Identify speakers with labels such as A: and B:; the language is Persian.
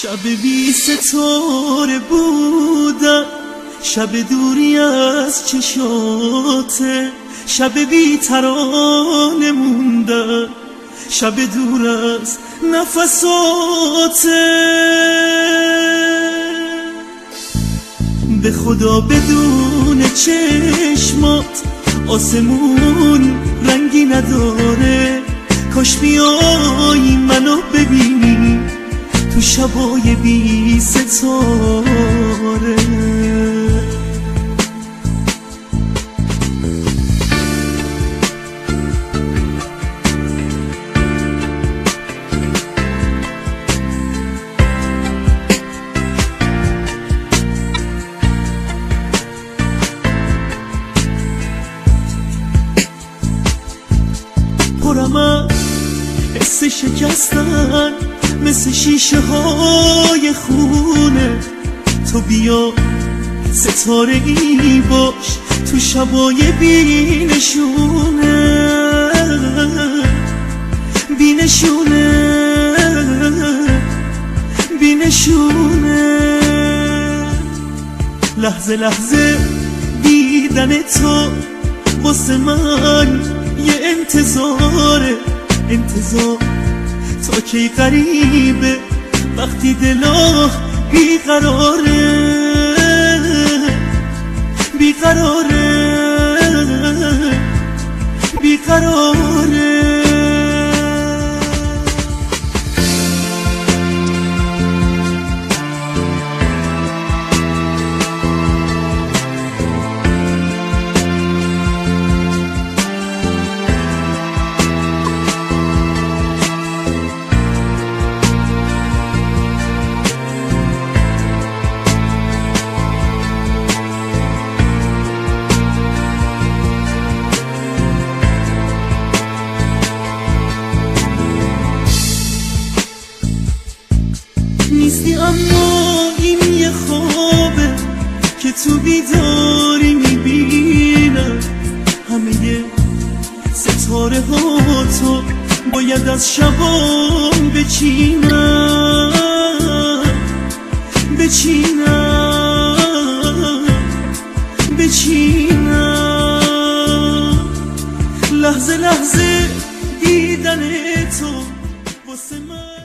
A: شب بی ستاره بودم، شب دوری از چشاته، شب بی ترانه موندم، شب دور از نفساته. به خدا بدون چشمات آسمون رنگی نداره، کاش بیایی منو ببینی تو شبای بی ستاره. پرم از حس شکستن مثل شیشه های خونه، تو بیا ستاره ای باش تو شبای بینشونه، بینشونه، بینشونه. لحظه لحظه دیدن تو واسه من یه انتظاره، انتظار تا کی غریبه وقتی دلا بیقراره، بیقراره، بیقراره. نیستی اما این یه خوابه که تو بیداری میبینم، همه ستاره ها تو باید از شبام بچینم، بچینم، بچینم. لحظه لحظه دیدن تو واسه من